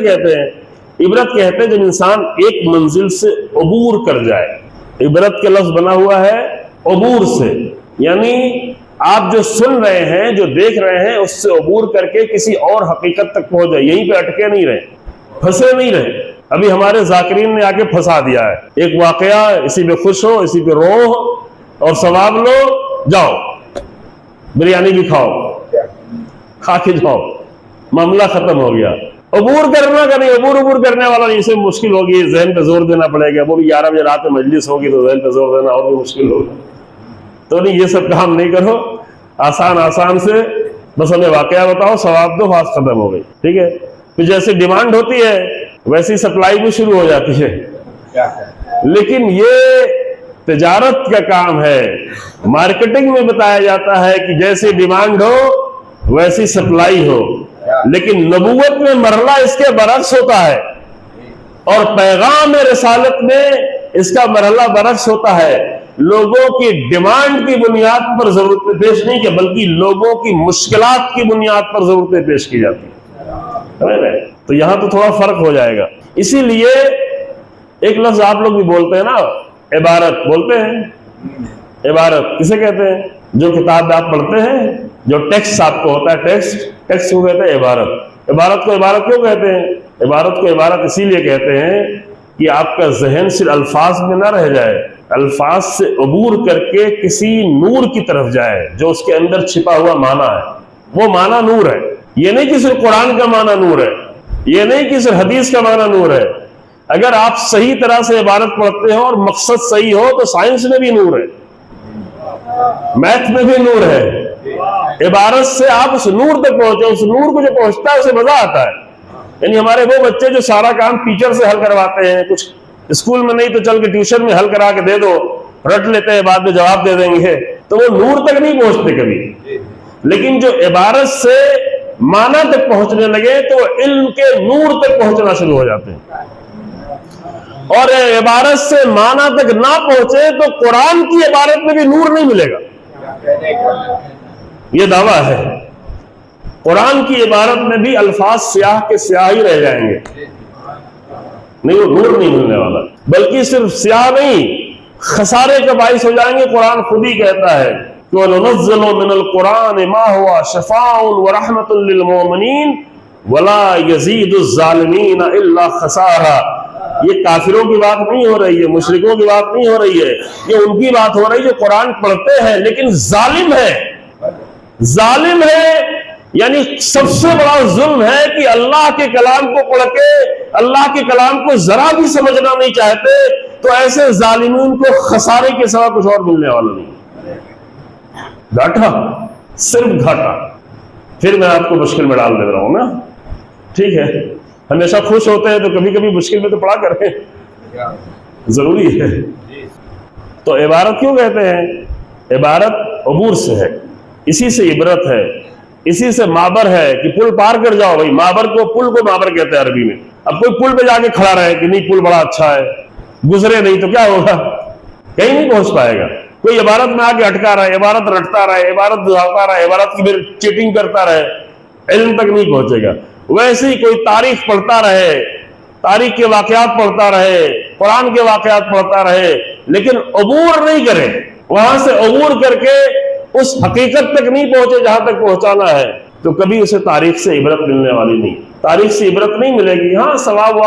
کہتے ہیں؟ عبرت کہتے ہیں جب انسان ایک منزل سے عبور کر جائے. عبرت کے لفظ بنا ہوا ہے عبور سے، یعنی آپ جو سن رہے ہیں، جو دیکھ رہے ہیں، اس سے عبور کر کے کسی اور حقیقت تک پہنچ جائے. یہیں پہ اٹکے نہیں رہے، پھنسے نہیں رہے. ابھی ہمارے ذاکرین نے آ کے پھنسا دیا ہے. ایک واقعہ، اسی پہ خوش ہو، اسی پہ رو اور ثواب لو، جاؤ بریانی بھی کھاؤ، کھا کے جاؤ، معاملہ ختم ہو گیا. عبور کرنا کا نہیں، عبور کرنے والا نہیں. اسے مشکل ہوگی، ذہن پہ زور دینا پڑے گا. وہ بھی 11 بجے رات میں مجلس ہوگی تو ذہن پہ زور دینا اور بھی مشکل ہوگا. تو نہیں، یہ سب کام نہیں کرو. آسان سے بس ہمیں واقعہ بتاؤ، ثواب دو، بات ختم ہو گئی. ٹھیک ہے؟ تو جیسے ڈیمانڈ ہوتی ہے ویسی سپلائی بھی شروع ہو جاتی ہے. لیکن یہ تجارت کا کام ہے. مارکیٹنگ میں بتایا جاتا ہے کہ جیسی ڈیمانڈ ہو ویسی سپلائی ہو، لیکن نبوت میں مرحلہ اس کے برعکس ہوتا ہے، اور پیغام رسالت میں اس کا مرحلہ برعکس ہوتا ہے. لوگوں کی ڈیمانڈ کی بنیاد پر ضرورتیں پیش نہیں کی، بلکہ لوگوں کی مشکلات کی بنیاد پر ضرورتیں پیش کی جاتی ہیں. تو یہاں تو تھوڑا فرق ہو جائے گا. اسی لیے ایک لفظ آپ لوگ بھی بولتے ہیں نا، عبارت بولتے ہیں. عبارت کسے کہتے ہیں؟ جو کتاب آپ پڑھتے ہیں، جو ٹیکسٹ آپ کو ہوتا ہے، ٹیکسٹ کو کہتے ہیں عبارت. عبارت کو عبارت کیوں کہتے ہیں؟ عبارت کو عبارت اسی لیے کہتے ہیں کہ آپ کا ذہن صرف الفاظ میں نہ رہ جائے، الفاظ سے عبور کر کے کسی نور کی طرف جائے جو اس کے اندر چھپا ہوا معنی ہے. وہ معنی نور ہے. یہ نہیں کہ صرف قرآن کا معنی نور ہے، یہ نہیں کہ صرف حدیث کا معنی نور ہے. اگر آپ صحیح طرح سے عبارت پڑھتے ہو اور مقصد صحیح ہو تو سائنس میں بھی نور ہے، میتھ میں بھی نور ہے. عبارت سے آپ اس نور تک پہنچے. اس نور کو جو پہنچتا ہے اسے مزہ آتا ہے. یعنی ہمارے وہ بچے جو سارا کام ٹیچر سے حل کرواتے ہیں، کچھ اسکول میں نہیں تو چل کے ٹیوشن میں حل کرا کے دے دو، رٹ لیتے ہیں، بعد میں جواب دے دیں گے، تو وہ نور تک نہیں پہنچتے کبھی. لیکن جو عبارت سے معنی تک پہنچنے لگے تو علم کے نور تک پہنچنا شروع ہو جاتے ہیں. اور عبارت سے معنی تک نہ پہنچے تو قرآن کی عبارت میں بھی نور نہیں ملے گا. یہ دعویٰ ہے. قرآن کی عبارت میں بھی الفاظ سیاہ کے سیاہ ہی رہ جائیں گے، نہیں، وہ نور نہیں ملنے والا. بلکہ صرف سیاہ نہیں، خسارے کا باعث ہو جائیں گے. قرآن خود ہی کہتا ہے کہ وَنُنَزِّلُ مِنَ الْقُرْآنِ مَا هُوَ شِفَاءٌ وَرَحْمَةٌ لِّلْمُؤْمِنِينَ وَلَا يَزِيدُ الظَّالِمِينَ إِلَّا خَسَارًا. یہ کافروں کی بات نہیں ہو رہی ہے، مشرکوں کی بات نہیں ہو رہی ہے، یہ ان کی بات ہو رہی ہے جو قرآن پڑھتے ہیں لیکن ظالم ہے. ظالم ہے یعنی سب سے بڑا ظلم ہے کہ اللہ کے کلام کو پڑھ کے اللہ کے کلام کو ذرا بھی سمجھنا نہیں چاہتے. تو ایسے ظالمین کو خسارے کے سوا کچھ اور ملنے والا نہیں، گھاٹا، صرف گھاٹا. پھر میں آپ کو مشکل میں ڈال دے رہا ہوں نا. ٹھیک ہے؟ ہمیشہ خوش ہوتے ہیں تو کبھی کبھی مشکل میں تو پڑا کریں، ضروری ہے. تو عبارت کیوں کہتے ہیں؟ عبارت عبور سے ہے، اسی سے عبرت ہے، اسی سے مابر ہے کہ پل پار کر جاؤ. بھائی مابر کو، پل کو مابر کہتے ہیں عربی میں. اب کوئی پل پہ جا کے کھڑا رہے کہ نہیں پل بڑا اچھا ہے، گزرے نہیں تو کیا ہوگا؟ کہیں نہیں پہنچ پائے گا. کوئی عبارت میں آ کے اٹکا رہے، عبارت رٹتا رہے، عبارت دہراتا رہے، عبارت کی پھر چیٹنگ کرتا رہے، علم تک نہیں پہنچے گا. ویسے ہی کوئی تاریخ پڑھتا رہے، تاریخ کے واقعات پڑھتا رہے، قرآن کے واقعات پڑھتا رہے، لیکن عبور نہیں کرے، وہاں سے عبور کر کے اس حقیقت تک نہیں پہنچے جہاں تک پہنچانا ہے، تو کبھی اسے تاریخ سے عبرت ملنے والی نہیں. تاریخ سے عبرت نہیں ملے گی. ہاں ثواب